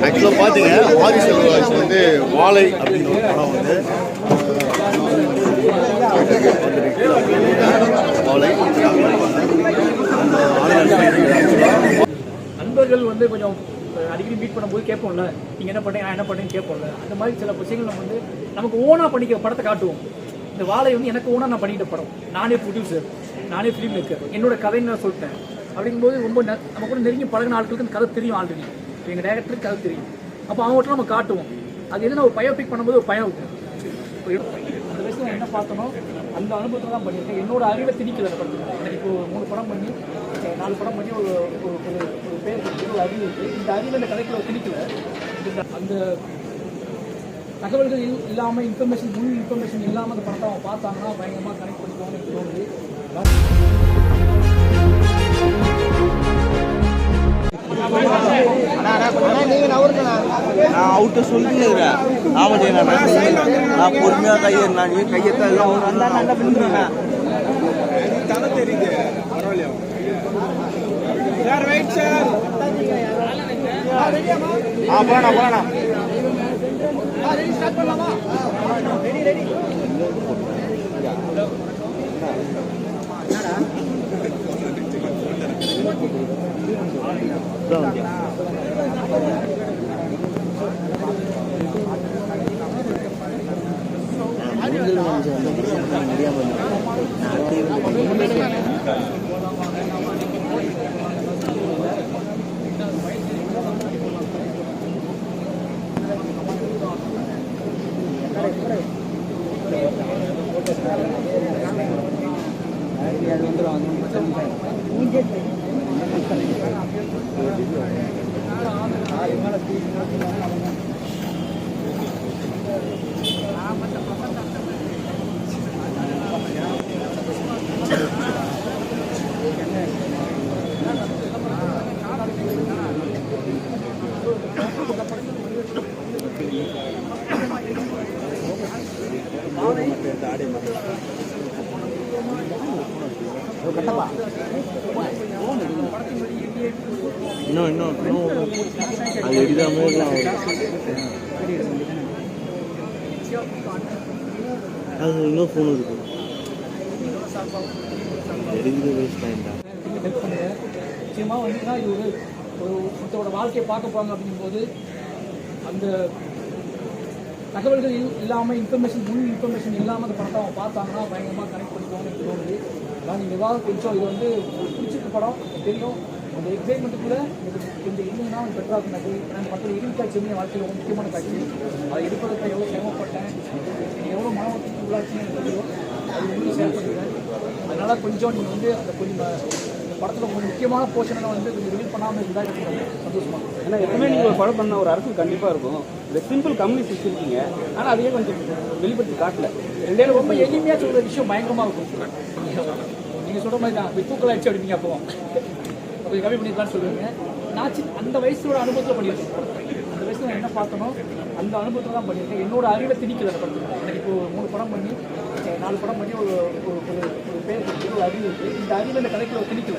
ஆக்சுவலாக பார்த்தீங்க மாரி செல்வராஜ் வந்து வாழை அப்படின்ற ஒரு படம் வந்து வாழை நண்பர்கள் வந்து கொஞ்சம் அடிக்கடி மீட் பண்ணும்போது கேட்போம்ல, நீங்கள் என்ன பண்ணீங்க நான் என்ன பண்ணேன்னு கேட்போம்ல. அந்த மாதிரி சில விஷயங்கள் நம்ம வந்து நமக்கு ஓனாக பண்ணிக்க படத்தை காட்டுவோம். இந்த வாழை வந்து எனக்கு ஓனாக நான் பண்ணிக்கிட்ட படம், நானே ப்ரொடியூசர், நானே ஃபிலிம் மேக்கர், என்னோட கதைன்னு நான் சொல்லிட்டேன். அப்படிங்கும்போது ரொம்ப நம்ம கூட நெருங்கி பழகின ஆட்களுக்கு அந்த கதை தெரியும், ஆல்ரெடி எங்கள் டேரக்டருக்கு கதை தெரியும். அப்போ அவங்ககிட்ட நம்ம காட்டுவோம். அது எதுனா ஒரு பயோபிக் பண்ணும்போது ஒரு பயம் இருக்கும். அந்த வயசில் நான் என்ன பார்த்தனோ அந்த அனுபவத்தை தான் பண்ணியிருக்கேன். என்னோட அறிவை திணிக்கல அந்த படத்தில். எனக்கு இப்போ 3 படம் பண்ணி 4 படம் பண்ணி ஒரு பேர் ஒரு அறிவு இருக்குது. இந்த அறிவு இந்த கதைக்குள்ள திணிக்கல. அந்த தகவல்கள் இல்லாமல் இன்ஃபர்மேஷன், முழு இன்ஃபர்மேஷன் இல்லாமல் அந்த படத்தை அவங்க பார்த்தாங்கன்னா பயங்கரமாக கனெக்ட் பண்ணிக்குவாங்கன்னு எனக்கு தோணுது. நான் அவர்கிட்ட சொல்லிக்கிறேன். ஆமாம், நான் பொறுமையாக கையெத்தான் எல்லாம் ஒன்று வந்தா நல்லா பிடிக்கிறேன். தலை தெரியுது, பரவாயில்லையா சார்? Right sir. போனா இன்னும் அது எடுக்காம அது இன்னும் ஃபோன் இருக்கு. நிச்சயமாக வந்துன்னா இது ஒருத்தரோட வாழ்க்கையை பார்க்க போகிறாங்க அப்படிங்கும்போது அந்த தகவல்கள் இல்லாமல் இன்ஃபர்மேஷன், முழு இன்ஃபர்மேஷன் இல்லாமல் அந்த படத்தை அவங்க பார்த்தாங்கன்னா பயங்கரமாக கனெக்ட் பண்ணிக்குவாங்கன்னு எனக்கு தோணுது. ஆனால் நீங்கள் ஏதாவது கொஞ்சம் இது வந்து பிடிச்சிருக்க படம் தெரியும், அந்த எக்ஸைட்மெண்ட்டுக்குள்ளே இந்த இல்லைன்னா பெட்டராக இருந்தது. நான் மற்ற இறுதி காட்சி வந்து என் வாழ்க்கையில் ரொம்ப முக்கியமான காட்சி. அதை எடுப்பதற்கு எவ்வளோ சிரமப்பட்டேன், எவ்வளோ மனவத்துக்கு உள்ளாச்சுன்னு எனக்கு தெரியும். அது வந்து செயல்படுறேன். அதனால் கொஞ்சம் நீங்கள் வந்து அந்த கொஞ்சம் இந்த படத்தில் கொஞ்சம் முக்கியமான போர்ஷனை வந்து கொஞ்சம் ரிலீவ் பண்ணாமல் இருந்தால் எனக்கு சந்தோஷமாக இருக்கும். ஏன்னா எப்பவுமே நீங்கள் ஒரு படம் பண்ண ஒரு அரசு கண்டிப்பாக இருக்கும். இந்த சிம்பிள் கம்யூனிஸ்ட் இருக்கீங்க, ஆனால் அதையே கொஞ்சம் வெளிப்படுத்தி காட்டல. ரெண்டே ரொம்ப எளிமையாக சொல்கிற விஷயம் பயங்கரமாக இருக்கும். நீங்கள் சொல்கிற மாதிரி தான் தூக்கல் ஆயிடுச்சு அப்படிங்க. அப்போ கொஞ்சம் கம்மி பண்ணிக்கலான்னு சொல்லுவீங்க. நான் அந்த வயசோட அனுபவத்தில் பண்ணியிருக்கேன். அந்த வயசில் நான் என்ன பார்த்தனோ அந்த அனுபவத்தில் தான் பண்ணியிருக்கேன். என்னோட அறிவை திணிக்கல அந்த படத்தில். எனக்கு இப்போ 3 படம் பண்ணி 4 படம் பண்ணி ஒரு பேர் ஒரு அறிவு இருக்குது. இந்த அறிவு இந்த கதைக்குள்ள திணிக்கல.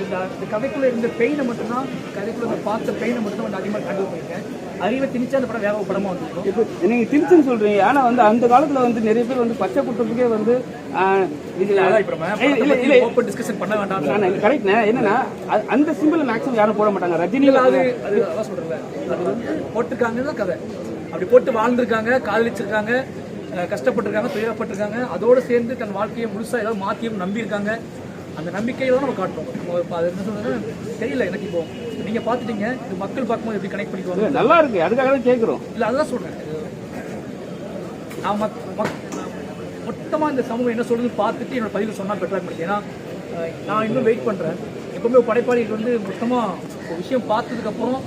இந்த கதைக்குள்ளே இருந்த பெயினை மட்டும்தான், கதைக்குள்ள இந்த பார்த்த பெயினை மட்டும் தான் அதிகமாக கண்டிப்பாக பண்ணியிருக்கேன். அறிவை திணிச்சா அந்த படம் வேக படமாக வந்துருக்கும். இப்போ நீங்கள் திணிச்சுன்னு சொல்கிறீங்க, ஆனால் வந்து அந்த காலத்தில் வந்து நிறைய பேர் வந்து பச்சை குற்றத்துக்கே வந்து டிஸ்கஷன் பண்ண வேண்டாம். கரெக்ட்ண்ணே. என்னன்னா அந்த சிம்பிள் மேக்ஸிமம் யாரும் போட மாட்டாங்க. ரஜினியில் அது அதான் சொல்கிறேன். அது வந்து போட்டிருக்காங்கன்னு தான் கதை. அப்படி போட்டு வாழ்ந்துருக்காங்க, காதலிச்சிருக்காங்க, கஷ்டப்பட்டிருக்காங்க, துயரப்பட்டிருக்காங்க. அதோடு சேர்ந்து தன் வாழ்க்கையை முழுசாக ஏதாவது மாற்றியும் நம்பியிருக்காங்க. அந்த நம்பிக்கையை தான் நம்ம காட்டுறோம். இப்போ அது என்ன சொல்றது தெரியல எனக்கு. இப்போ நீங்கள் பார்த்துட்டீங்க, இது மக்கள் பார்க்கும்போது எப்படி கனெக்ட் பண்ணிக்குவாங்க. நல்லா இருக்கு, அதுக்காக தான் கேட்குறோம். இல்லை அதுதான் சொல்கிறேன். நான் மொத்தமாக இந்த சமூகம் என்ன சொல்றதுன்னு பார்த்துட்டு என்னோட பதிவில் சொன்னால் பெட்டராக இருந்துச்சு. ஏன்னா நான் இன்னும் வெயிட் பண்ணுறேன். எப்பவுமே படைப்பாளிகள் வந்து மொத்தமாக ஒரு விஷயம் பார்த்ததுக்கப்புறம்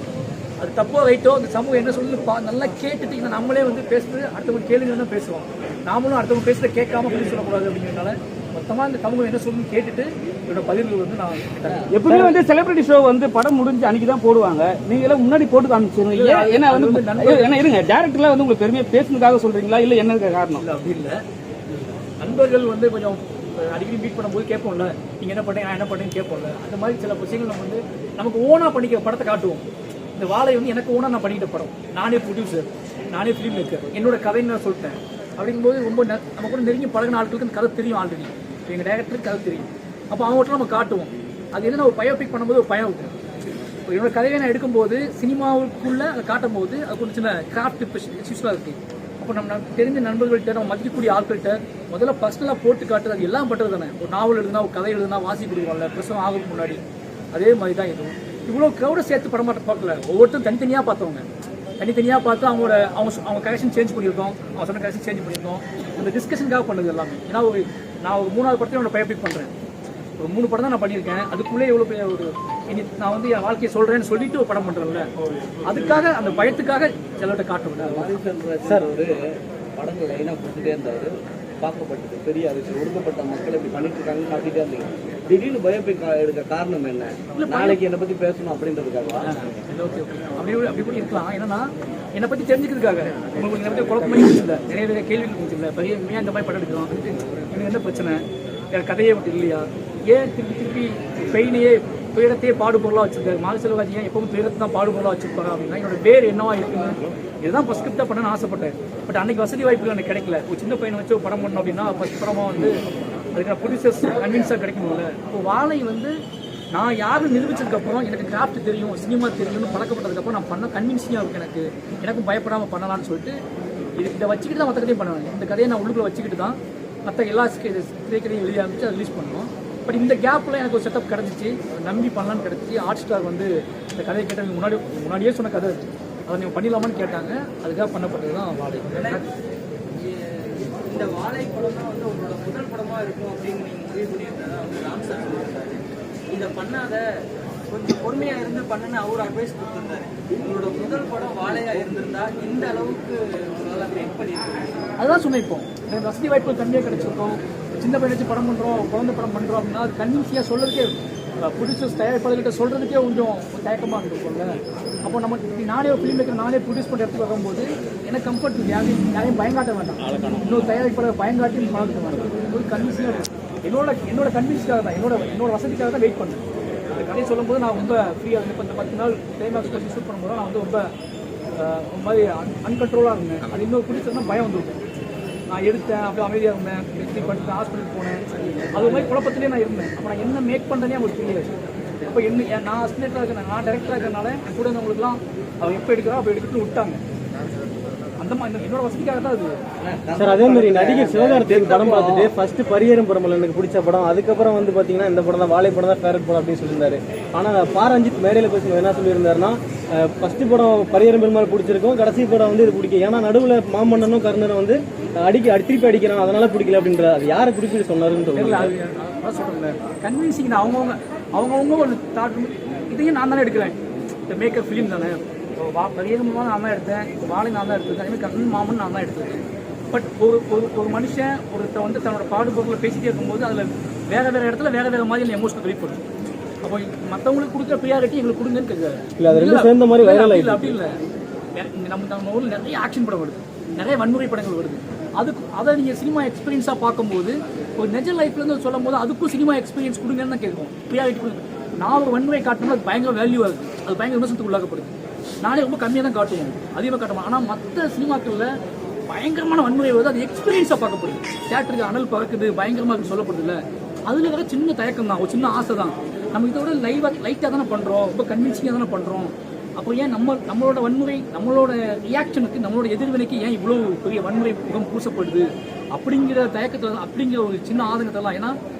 அது தப்போ ரைட்டோ அந்த சமூகம் என்ன சொல்லுது நல்லா கேட்டுட்டு நம்மளே வந்து பேசுறது அடுத்தவங்க கேளுங்க தான் பேசுவோம். நாமளும் அடுத்தவங்க பேசுகிறத கேட்காம பதில் சொல்லக்கூடாது அப்படிங்கிறதுனால மொத்தமாக இந்த சமூகம் என்ன சொல்லுன்னு கேட்டுட்டு என்னோட பதில்கள் வந்து நான் எப்பவுமே வந்து செலிபிரிட்டி ஷோ வந்து படம் முடிஞ்சு அன்னைக்கு தான் போடுவாங்க. நீங்க எல்லாம் முன்னாடி போட்டு காமிச்சிருங்க. ஏன்னா வந்து என்ன இருங்க, டேரக்டர்லாம் வந்து உங்களுக்கு பெருமையாக பேசுனதுக்காக சொல்றீங்களா, இல்லை என்ன காரணம்? இல்லை அப்படி இல்லை. நண்பர்கள் வந்து கொஞ்சம் அடிக்கடி மீட் பண்ணும்போது கேட்போம்ல, நீங்கள் என்ன பண்ணீங்க நான் என்ன பண்ணேன்னு கேட்போம்ல. அந்த மாதிரி சில விஷயங்கள் நம்ம வந்து நமக்கு ஓனாக பண்ணிக்க படத்தை காட்டுவோம். இந்த வாழை வந்து எனக்கு ஓனா நான் பண்ணிக்கிட்ட படம், நானே ப்ரொடியூசர், நானே ஃபிலிம் மேக்கர், என்னோட கதைன்னு நான் சொல்லிட்டேன். அப்படிங்கும்போது ரொம்ப நம்ம கூட நெருங்கி பழகின ஆட்களுக்கு அந்த கதை தெரியும் ஆல்ரெடி, எங்கள் டேரக்டருக்கு கதை தெரியும். அப்போ அவங்ககிட்ட நம்ம காட்டுவோம். அது என்ன ஒரு பயோபிக் பண்ணும்போது ஒரு பயம் இருக்கும். இப்போ என்னோட கதையை நான் எடுக்கும்போது சினிமாவுக்குள்ளே அதை காட்டும் போது அது கொஞ்சம் சின்ன கிராஃப்ட் இஷ்யூஸ்லாம் இருக்குது. அப்போ நம்ம தெரிஞ்ச நண்பர்கள்ட்ட, நம்ம மதிக்கக்கூடிய ஆட்கள்கிட்ட முதல்ல பர்சனலாக போட்டு காட்டுறது, அது எல்லாம் பண்ணுறது தானே. ஒரு நாவல் எழுதுனா, ஒரு கதை எழுதுனா வாசி கொடுக்குறோம்ல பிரசவம் ஆகிறதுக்கு முன்னாடி, அதே மாதிரி தான் இதுவும். இவ்வளோ க்ரௌடை சேர்த்து படம் பார்க்கல, ஒவ்வொருத்தரும் தனித்தனியாக பார்த்தவங்க, தனித்தனியாக பார்த்து அவங்க கரெக்ஷன் சேஞ்ச் பண்ணியிருக்கோம், அவங்க சொன்ன கரெக்ஷன் சேஞ்ச் பண்ணியிருக்கோம். அந்த டிஸ்கஷனுக்காக பண்ணது எல்லாமே. ஏன்னா நான் ஒரு 3வது படத்தையும் என்னோட பயோபிக் பண்ணுறேன். ஒரு 3 படம் தான் நான் பண்ணியிருக்கேன். அதுக்குள்ளே எவ்வளோ பெரிய ஒரு நான் வந்து என் வாழ்க்கையை சொல்கிறேன்னு சொல்லிட்டு ஒரு படம் பண்ணுறேன்ல, அதுக்காக அந்த பயத்துக்காக எல்லார்ட்ட காட்டுவேன். சார் ஒரு படங்கள் லைனாக கொடுத்துட்டே இருந்தார், பார்க்கப்பட்டது பெரிய அதுக்கு ஒடுக்கப்பட்ட மக்கள் இப்படி பண்ணிட்டு இருக்காங்கன்னு காட்டிகிட்டே இருந்தீங்க. திடீர்னு பயோபிக் எடுக்க காரணம் என்ன? நாளைக்கு என்னை பற்றி பேசணும் அப்படின்றதுக்காக? ஓகே, அப்படி கூட இருக்கலாம். என்னன்னா என்னை பற்றி தெரிஞ்சுக்கிறதுக்காக. உங்களுக்கு நிறைய குழப்பமே இல்லை, நிறைய கேள்விகள் இல்லை. பெரிய ஏன் இந்த மாதிரி படம் எடுக்கலாம், எனக்கு என்ன பிரச்சனை, கதையே மட்டும் இல்லையா, ஏன் திருப்பி பெயினையே துயரத்தையே பாடுபொருளாக வச்சிருக்காரு, மாத செல்வராஜ் ஏன் எப்பவும் துயரத்தை தான் பாடுபொருளாக வச்சிருப்பாங்க அப்படின்னா என்னோட பேர் என்னவா இருக்குன்னு இதுதான் ஃபஸ்ட் ஸ்கிரிப்டாக பண்ணணும்னு ஆசைப்பட்டேன். பட் அன்றைக்கி வசதி வாய்ப்புகள் எனக்கு கிடைக்கல. ஒரு சின்ன பையனை வச்சு ஒரு படம் பண்ணணும் அப்படின்னா ஃபஸ்ட் படமாக வந்து அதுக்கு ப்ரொடியூசர்ஸ் கன்வின்ஸாக கிடைக்கணும்ல. இப்போ வாழை வந்து நான் யாரும் நிரூபிச்சதுக்கப்புறம் எனக்கு கிராஃப்ட் தெரியும், சினிமா தெரியும்னு பழக்கப்பட்டதுக்கப்புறம் நான் பண்ண கன்வின்ஸிங்காக இருக்கும். எனக்கும் பயப்படாமல் பண்ணலான்னு சொல்லிட்டு இதை வச்சுக்கிட்டு தான் மற்ற கதையும் பண்ணுவேன். இந்த கதையை நான் உள்ளுக்குள்ள வச்சுக்கிட்டு தான் மற்ற எல்லா திரைக்கதையும் வெளியே ஆரம்பிச்சு அதை ரிலீஸ் பண்ணோம். பட் இந்த கேப்பில் எனக்கு ஒரு செட்டப் கிடச்சிச்சு, நம்பி பண்ணலான்னு கிடச்சிச்சு. ஹாட் ஸ்டார் வந்து இந்த கதையை கேட்டாங்க, முன்னாடியே சொன்ன கதை அதை நீங்கள் பண்ணிடலாமான்னு கேட்டாங்க. அதுக்காக பண்ணப்பட்டது தான் வாழை. இந்த வாழை படம் தான் வந்து உங்களோட முதல் படமாக இருக்கும் அப்படின்னு நீங்கள் முடிவு பண்ணியிருந்தா ராம் சார் சொல்லியிருந்தாரு. இதை பண்ணாத, கொஞ்சம் பொறுமையாக இருந்து பண்ணுன்னு அவர் அட்வைஸ் கொடுத்துருந்தாரு. உங்களோட முதல் படம் வாழையாக இருந்திருந்தா இந்த அளவுக்கு உங்களால் மேக் பண்ணியிருக்கீங்க. அதுதான் சொன்னேன். இப்போ வசதி வாய்ப்பு கம்மியாக கிடைச்சிருக்கோம், சின்ன பையன் வச்சு படம் பண்ணுறோம், குழந்தை படம் பண்ணுறோம் அப்படின்னா அது கன்வின்ஸியாக சொல்கிறதுக்கே, ப்ரொடியூசர்ஸ் தயாரிப்பாளர்கிட்ட சொல்கிறதுக்கே கொஞ்சம் தயக்கமாக இருக்கும்ல. அப்போ நம்ம நானே ஒரு ஃபிலிம் மேக்கர், நானே ப்ரொடியூஸ் பண்ணுற இடத்துக்கு வரும்போது எனக்கு கம்ஃபர்ட் யாரையும் பயங்காட்ட வேண்டாம், இன்னொரு தயாரிப்பாளர் பயங்காட்டி பார்க்க வேண்டாம். ஒரு கன்வின்ஸிங்காக இருக்கும். என்னோட கன்வின்ஸ்க்காக தான், என்னோட வசதிக்காக தான் வெயிட் பண்ணேன். அந்த கதையை சொல்லும்போது நான் ரொம்ப ஃப்ரீயாக இருந்தேன். இப்போ 10 நாள் கிளைமேக்ஸ் பற்றி ஷூட் பண்ணும்போது நான் வந்து ரொம்ப ஒரு மாதிரி அன்கண்ட்ரோலாக இருந்தேன். அது இன்னொரு ப்ரொடியூசர்னா பயம் வந்துருக்கும். நான் எடுத்தேன், அப்படியே அமைதியாக இருந்தேன், வெற்றி பண்ணிட்டு ஹாஸ்பிட்டலுக்கு போனேன். அது மாதிரி குழப்பத்திலே நான் இருந்தேன். அப்போ நான் என்ன மேக் பண்ணுறேனே அவங்களுக்கு தெரியாது. அப்போ நான் அசிஸ்டண்ட்டாக இருக்கேன், நான் டேரக்டராக இருக்கிறனால என் கூட இருந்தவங்களுக்குலாம் அவன் எப்போ எடுக்கிறா அப்போ எடுத்துட்டு விட்டாங்க. அந்த மாதிரி என்னோட வசதிக்காக தான் அது. சார் அதே மாதிரி நடிகர் சிவகார்த்திகேயன் படம் பார்த்துட்டு ஃபர்ஸ்ட் பரியேறும் பெருமாள் எனக்கு பிடிச்ச படம், அதுக்கப்புறம் வந்து பார்த்தீங்கன்னா இந்த படம் தான், வாழை படம் தான் ஃபேவரட் படம் அப்படின்னு சொல்லியிருந்தாரு. ஆனால் பாரஞ்சித் மேடையில் பேசும்போது என்ன சொல்லியிருந்தாருன்னா, ஃபர்ஸ்ட் படம் பரியேறும் பெருமாள் பிடிச்சிருக்கும், கடைசி படம் வந்து இது பிடிக்கும். ஏன்னா நடுவில் மாமன்னனும் கர்ணனும் வந்து திருப்பி அடிக்கிறான், அதனால பிடிக்கல அப்படின்ற. அது யாரை குறிப்பிட்டு சொன்னாருன்னு சொல்லுங்க. கன்வின்சிங் அவங்கவுங்க ஒரு தாட். இதையும் நான் தானே எடுக்கிறேன், இந்த மேக்கப் ஃபிலிம் தானே. பரியேறும் நான் தான் எடுத்தேன், வாழை நான் தான் எடுத்தேன், அதேமாதிரி கர்ணன் மாமன் நான் தான் எடுத்தேன். பட் ஒரு மனுஷன் ஒருத்தர் வந்து தன்னோட பாடுபொருளில் பேசிட்டே இருக்கும்போது அதில் வேறு இடத்துல வேறு மாதிரி எமோஷனல் வெளிப்படுத்தும். அப்போ மற்றவங்களுக்கு கொடுக்குற ப்ரியாரிட்டி எங்களுக்கு கொடுங்கன்னு கேட்குறாரு. அப்படி இல்லை, நம்ம ஊரில் நிறைய ஆக்ஷன் படம் வருது, நிறைய வன்முறை படங்கள் வருது. அதை நீங்கள் சினிமா எக்ஸ்பீரியன்ஸாக பார்க்கும்போது ஒரு நெஜ லைஃப்லேருந்து சொல்லும் போது அதுக்கும் சினிமா எக்ஸ்பீரியன்ஸ் கொடுங்கன்னு தான் கேட்கும், ப்ரியாரிட்டி கொடுங்க. நான் ஒரு வன்முறை காட்டணும், அது பயங்கர வேல்யூ ஆகுது, அது பயங்கர விமர்சனத்துக்கு உள்ளாக்கப்படுது. நானே ரொம்ப கம்மியாக தான் காட்டுவோம், அதிகமாக காட்டுவோம். ஆனால் மற்ற சினிமாக்களில் பயங்கரமான வன்முறை வருது, அது எக்ஸ்பீரியன்ஸாக பார்க்கப்படுது. தியேட்டருக்கு அனல் பறக்குது, பயங்கரமாக இருக்குன்னு சொல்லப்படுது இல்லை. அதில் வர சின்ன தயக்கம் தான், ஒரு சின்ன ஆசை தான். நம்ம இதோட லைட்டாக தானே பண்ணுறோம், ரொம்ப கன்வின்சிங்காக தானே பண்ணுறோம். அப்போ ஏன் நம்மளோட வன்முறை, நம்மளோட ரியாக்ஷனுக்கு, நம்மளோட எதிர்வினைக்கு ஏன் இவ்வளோ பெரிய வன்முறை முகம் பூசப்படுது அப்படிங்கிற தயக்கத்தில், அப்படிங்கிற ஒரு சின்ன ஆதங்கத்தெல்லாம். ஏன்னா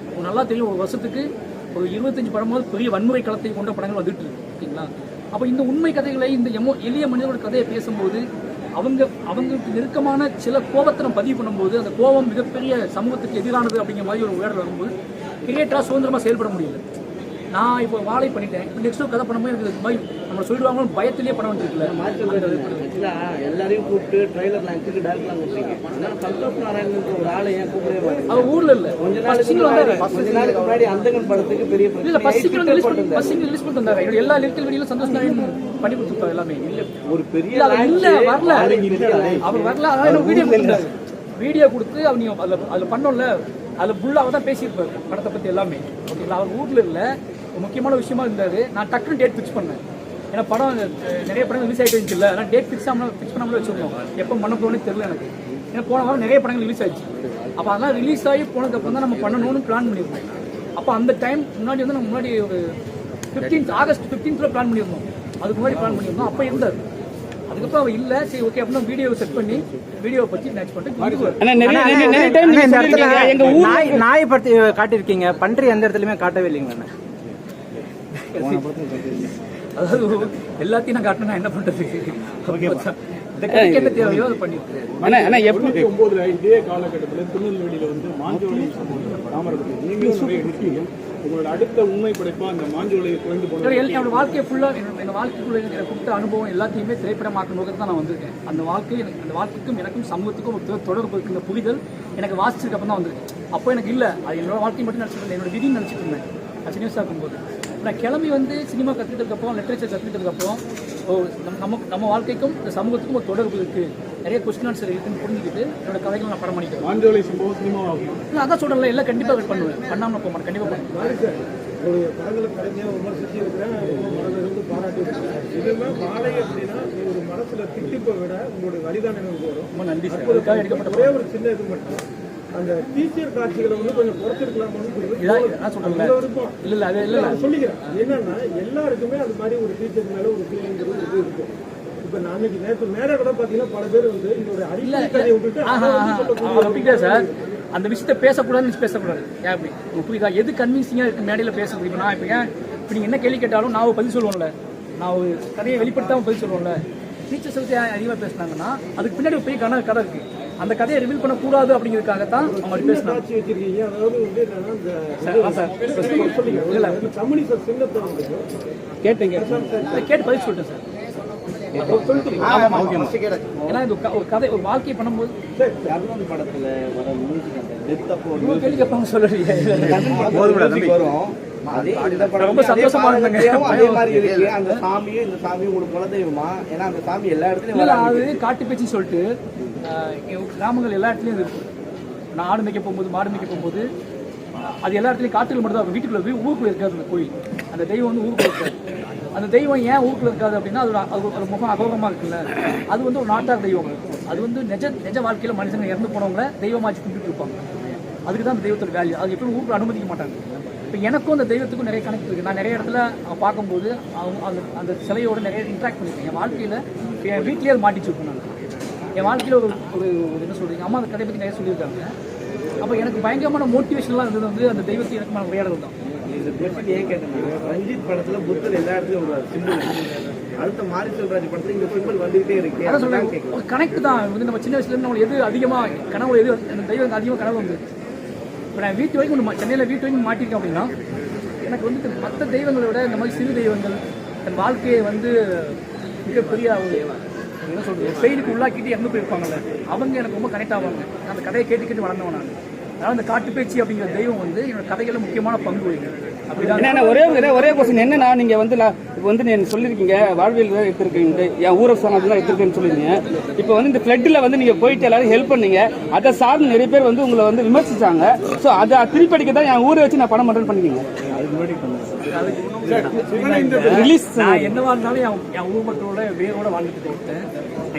நல்லா தெரியும், ஒரு வருஷத்துக்கு ஒரு 25 படமாவது பெரிய வன்முறை களத்தை கொண்ட படங்கள் வந்துட்டு இருக்கு, ஓகேங்களா. அப்போ இந்த உண்மை கதைகளை, இந்த எளிய மனிதனோட கதையை பேசும்போது அவங்களுக்கு நெருக்கமான சில கோபத்தை நம்ம பதிவு பண்ணும்போது, அந்த கோபம் மிகப்பெரிய சமூகத்துக்கு எதிரானது அப்படிங்கிற மாதிரி ஒரு வேடல் வரும்போது கிரியேட்டராக சுதந்திரமாக செயல்பட முடியல. நான் இப்போ வாழை பண்ணிட்டேன், இப்போ நெக்ஸ்ட் கதை பண்ணும்போது எனக்கு இது மாதிரி நம்ம சொல்லிடுவாங்கன்னு பயத்திலேயே பண்ண வேண்டியிருக்குல்ல. எல்லாரையும் கூப்பிட்டு ட்ரைலர் லாங்குக்கு டேரக்ட்லாம் கொடுத்தீங்க. சந்தோஷ் நாராயணன் ஒரு ஆளை ஏன் கூப்பிடவே அவர் ஊரில் இல்லை, கொஞ்ச நாளைக்கு முன்னாடி அந்தகன் படத்துக்கு பெரிய ரிலீஸ் பண்ணிட்டு வந்தாங்க. எல்லா லிரிக்கல் வீடியோல சந்தோஷ் நாராயணன் பண்ணி கொடுத்துருப்பாரு எல்லாமே. ஒரு பெரிய வரல, அவர் வரல, அதான் வீடியோ கொடுத்தாரு. வீடியோ கொடுத்து அவங்க அதில் பண்ணோம்ல, அதில் ஃபுல்லாக தான் பேசியிருப்பாரு படத்தை பற்றி எல்லாமே, ஓகேங்களா. அவர் ஊரில் இல்லை, ஒரு முக்கியமான விஷயமா இருந்தார். நான் டக்குன்னு டேட் ஃபிக்ஸ் பண்ணேன். ஏன்னா படம் நிறைய படங்கள் ரிலீஸ் ஆகிட்டு இருந்துச்சு இல்லை, ஆனால் டேட் ஃபிக்ஸ் பண்ணாமலே வச்சுருந்தோம். எப்போ பண்ண போகணும்னு தெரியல எனக்கு. ஏன்னா போன வாரம் நிறைய படங்கள் ரிலீஸ் ஆயிடுச்சு. அப்போ அதெல்லாம் ரிலீஸ் ஆகி போனதுக்கப்புறம் தான் நம்ம பண்ணணும்னு பிளான் பண்ணியிருக்கோம். அப்போ அந்த டைம் முன்னாடி வந்து நம்ம முன்னாடி ஒரு ஆகஸ்ட் 15th பிளான் பண்ணியிருந்தோம். அதுக்கு முன்னாடி பிளான் பண்ணியிருந்தோம். அப்போ இருந்தார். அதுக்கப்புறம் அவள் இல்லை, சரி ஓகே அப்படின்னா வீடியோவை செட் பண்ணி வீடியோவை பற்றி மேட்ச் பண்ணிட்டு நாயை பற்றி காட்டியிருக்கீங்க, பன்றி எந்த இடத்துலையுமே காட்டவே இல்லைங்களா? அதாவது எல்லாத்தையும் நான் காட்டினா என்ன பண்றது? என்ன தேவையோ அதை பண்ணிருக்கேன். 1999 இதே காலகட்டத்தில் திருநெல்வேலியில வந்து மாஞ்சோலை தாமரப்பட்டி நீங்களும் நிறைய இருக்கீங்க. உங்களோட அடுத்த உண்மை படைப்பா அந்த மாஞ்சோலை குறைந்து போன என்னோட வாழ்க்கையை ஃபுல்லா என்னோட வாழ்க்கைக்குள்ள எனக்கு கொடுத்த அனுபவம் எல்லாத்தையுமே திரைப்படமாக்கும் நோக்கத்தை தான் நான் வந்திருக்கேன். அந்த வாழ்க்கைக்கும் எனக்கும் சமூகத்துக்கும் ஒரு தொடர்பு இருக்கின்ற புரிதல் எனக்கு வாசிச்சதுக்கு அப்புறம் தான் வந்திருக்கு. அப்போ எனக்கு இல்லை, அது என்னோட வாழ்க்கை மட்டும் நினச்சிட்டு இருந்தேன், என்னோட விதின்னு நினச்சிட்டு இருந்தேன். அது சினிமா இருக்கும்போது நான் கிளம்பி வந்து சினிமா கற்றுக்கிட்டதுக்கப்புறம் லிட்ரேச்சர் கற்றுக்கிட்டதுக்கப்புறம் நம்ம வாழ்க்கைக்கும் இந்த சமூகத்துக்கும் ஒரு தொடர்பு இருக்குது, நிறைய கொஸ்டின் ஆன்சர் இருக்குன்னு புரிஞ்சுக்கிட்டு என்னோட கதைகளை நான் படம் பண்ணிக்கிறேன். மாஞ்சோலை சம்பவம் சினிமா ஆகும். இல்லை அதான் சொல்கிறேன், எல்லாம் கண்டிப்பாக பண்ணுவேன், பண்ணாமல் போக மாட்டேன், கண்டிப்பாக பண்ணுவேன். உங்களுடைய படங்களை கடைசியாக விமர்சிச்சு இருக்கிறேன், மனதிலிருந்து பாராட்டி இதெல்லாம் மாலை அப்படின்னா ஒரு மனசுல திட்டிப்பை விட உங்களுடைய வரிதான் எனக்கு வரும். ரொம்ப நன்றி சார். அதுக்காக எடுக்கப்பட்ட ஒரே ஒரு சின்ன இது மட்டும், அந்த டீச்சர் காட்சிகளை வந்து கொஞ்சம் குறைச்சிருக்கலாம்னு சொல்லிக்கிறேன். என்னன்னா எல்லாருக்குமே அது மாதிரி ஒரு டீச்சர் மேல ஒரு ஃபீலிங் இது இருக்கும். இப்ப நான் நேற்று மேல கூட பாத்தீங்கன்னா பல பேர் வந்து இதோட அடிப்படை கதையை விட்டுட்டு சார் அந்த விஷயத்த பேசக்கூடாதுன்னு பேசக்கூடாது. புரியுதா? எது கன்வின்சிங்கா இருக்கு மேடையில பேச முடியும். நான் இப்ப நீங்க என்ன கேள்வி கேட்டாலும் நான் பதில் சொல்லுவோம்ல, நான் ஒரு கதையை வெளிப்படுத்தாம பதில் சொல்லுவோம்ல. டீச்சர்ஸ் பத்தி அதிகமாக பேசினாங்கன்னா அதுக்கு பின்னாடி ஒரு பெரிய கதை இருக்கு. அந்த கதையை ரிவீல் பண்ணக்கூடாது அப்படிங்கிறதுக்காகத்தான் அவங்க பேசினாங்க. கேட்டு பதில் சொல்லிட்டேன் சார். ஏன்னா இது ஒரு கதை, ஒரு வாழ்க்கை பண்ணும்போது கேள்வி கேட்பாங்க சொல்லலையே. ரொம்ப சந்தோஷமா இருக்கு. அந்த சாமியும் இந்த சாமியும் உங்களுக்கு குலதெய்வமா? ஏன்னா அந்த சாமி எல்லா இடத்துலயும் அது காட்டு பேச்சு சொல்லிட்டு கிராமங்கள் எல்லா இடத்துலயும் இருக்கு. நான் ஆடு மேய்க்க போகும்போது, மாடு மேய்க்க போகும்போது அது எல்லா இடத்துலையும் காட்டுகள் மட்டும் தான். வீட்டுக்குள்ள போய் ஊருக்குள்ள இருக்காது அந்த கோயில். அந்த தெய்வம் வந்து ஊருக்குள்ள இருக்காது. அந்த தெய்வம் ஏன் ஊருக்குள்ள இருக்காது அப்படின்னா அது ஒரு முகம் அகோரமா இருக்குல்ல, அது வந்து ஒரு நாட்டார் தெய்வம். அது வந்து நிஜ வாழ்க்கையில மனுஷங்க இறந்து போனவங்கள தெய்வமாச்சு கும்பிட்டு இருப்பாங்க. அதுக்கு தான் அந்த தெய்வத்தோட வேல்யூ. அது எப்பவும் ஊருக்குள்ள அனுமதிக்க மாட்டாங்க. இப்போ எனக்கும் அந்த தெய்வத்துக்கும் நிறைய கனெக்ட் இருக்குது. நான் நிறைய இடத்துல பார்க்கும்போது அந்த சிலையோட நிறைய இன்ட்ராக்ட் பண்ணியிருக்கேன். என் வாழ்க்கையில் என் வீட்லேயே அது மாட்டிச்சு இருக்கேன். நான் என் வாழ்க்கையில் ஒரு என்ன சொல்கிறீங்க, அம்மா அந்த கதையை பற்றி நிறைய சொல்லியிருக்காங்க. அப்போ எனக்கு பயங்கரமான மோட்டிவேஷன்லாம் இருந்தது வந்து அந்த தெய்வத்தை எனக்குமான உரையாடல் தான். ஏன் கேட்டேன்னா ரஞ்சித் படத்துல புத்தர் எல்லா இடத்துலையும் ஒரு சிம்பிள், அடுத்த மாரி செல்வராஜ் படத்துல இந்த சிம்பிள் வந்துகிட்டே இருக்கு. அதான் சொல்றேன், ஒரு கனெக்ட் தான். வந்து நம்ம சின்ன வயசுலேருந்து நம்ம எது அதிகமாக கனவு, எது அந்த தெய்வம் அதிகமாக கனவு வந்து இப்போ நான் வீட்டு வரைக்கும் சென்னையில் வீட்டு வரைக்கும் மாட்டிருக்கேன் அப்படின்னா எனக்கு வந்து மற்ற தெய்வங்களை விட இந்த மாதிரி சிறு தெய்வங்கள் என் வாழ்க்கையை வந்து மிகப்பெரிய ஒரு என்ன சொல்றது பெயினுக்கு உள்ளாக்கிட்டு இறந்து போயிருப்பாங்கல்ல, அவங்க எனக்கு ரொம்ப கனெக்ட் ஆவாங்க. அந்த கதையை கேட்டு வளர்ந்தவன் நான். அதனால் அந்த காட்டு பேச்சு அப்படிங்கிற தெய்வம் வந்து என்னோட கதைகளில் முக்கியமான பங்கு வகிக்கும். அப்படின்னா ஒரே கொஸ்டின் என்னன்னா, நீங்க வந்து இப்போ வந்து நீங்க சொல்லியிருக்கீங்க வாழ்வியல் தான் எடுத்திருக்கீங்க, என் ஊரை சார்ந்து தான் எடுத்திருக்கேன்னு சொல்லியிருக்கீங்க. இப்போ வந்து இந்த ஃப்ளட்டில் வந்து நீங்க போயிட்டு எல்லாரும் ஹெல்ப் பண்ணீங்க, அதை சார்ந்து நிறைய பேர் வந்து உங்களை வந்து விமர்சிச்சாங்க. ஸோ அதை திருப்படிக்க தான் என் ஊரை வச்சு நான் படம் பண்ணுறேன்னு பண்ணிக்கிங்க. ரிலீஸ் நான் என்னவா இருந்தாலும் என் ஊர் மக்களோட வேரோட வாழ்ந்துட்டு இருக்கேன்.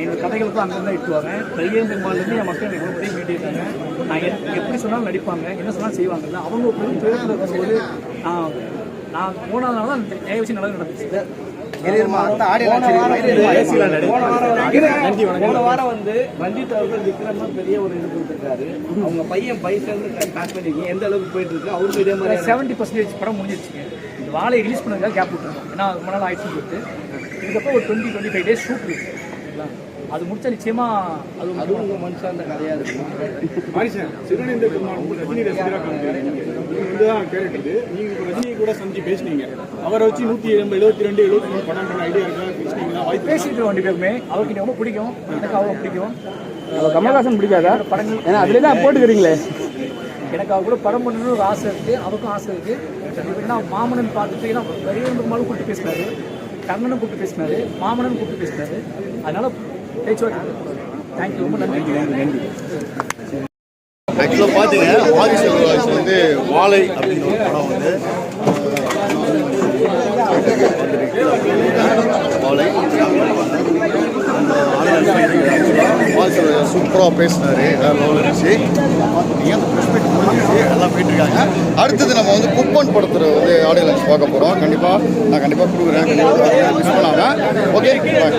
என்னோட கதைகளுக்கும் அங்கே தான் எடுத்து வரேன். தையம் பெருமாள்லேருந்து என் மக்கள் எனக்கு ரொம்ப மீட்டிருக்காங்க. நான் எப்படி சொன்னாலும் நடிப்பாங்க, என்ன சொன்னாலும் செய்வாங்கல்ல. அவங்க ஒரு பெரும் துயரத்தில் இருக்கும்போது நான் போனதுனால தான் நிறைய விஷயம் நல்லா நடந்துச்சு. போன வாரம் வந்து ரஞ்சித் அவர்கள் விக்ரமா பெரிய ஒரு இது கொடுத்துருக்காரு. அவங்க பையன் பைசன் ஸ்டார்ட் பண்ணிருக்கீங்க, எந்த அளவுக்கு போயிட்டு இருக்கு? அவருக்கு இதே மாதிரி 70% படம் முடிஞ்சிருச்சுங்க. இந்த வாழை ரிலீஸ் பண்ணதுக்காக கேப் விட்டுருக்கோம். ஏன்னா ரொம்ப நாள் ஆயிடுச்சு போட்டு இதுக்கப்புறம் ஒரு 20-25 days ஷூட் இருக்கு. அது முடிச்சா நிச்சயமா அது உங்க மனுஷன் அந்த கதையா இருக்கும். சிறுநேந்திர பெருமாள் ரஜினி ரசிகராக தான் கேட்டுட்டு நீங்க ரஜினி கூட சந்திச்சு பேசினீங்க. அவரை வச்சு 172 படம் பண்ண ஐடியா இருக்கா? பேசினீங்களா? பேசிட்டு ரெண்டு பேருமே அவருக்கு ரொம்ப பிடிக்கும், எனக்கு அவ்வளோ பிடிக்கும். கமல்ஹாசன் பிடிக்காதா படங்கள்? ஏன்னா அதுலேயே தான் போட்டுக்கிறீங்களே. எனக்கு அவர் கூட படம் பண்ணணும்னு ஒரு ஆசை இருக்குது, அவருக்கும் ஆசை இருக்குது. ஏன்னா மாமனன் பார்த்துட்டு ஏன்னா பெரிய பெருமாளும் கூப்பிட்டு பேசினாரு, கண்ணனும் கூப்பிட்டு பேசினாரு, மாமனனும் கூப்பிட்டு பேசினாரு. அதனால பேச்சுவார்த்தை. தேங்க்யூ, ரொம்ப நன்றி. ஆக்சுவலாக பார்த்தீங்க வாரிசு வந்து வாழை அப்படின்ற ஒரு படம் வந்து வாழை சூப்பராக பேசினார், வேறு லெவலில் இருந்துச்சு. பார்த்துட்டீங்க, அந்த ப்ரெஸ் மீட் முடிஞ்சிச்சு, எல்லாம் போயிட்டு இருக்காங்க. அடுத்தது நம்ம வந்து குப்பன் படத்தில் வந்து ஆடியோ லான்ச் பார்க்க போகிறோம். நான் கண்டிப்பாக கொடுக்குறேன், கண்டிப்பாக மிஸ் பண்ணாமல். ஓகே, பாய்.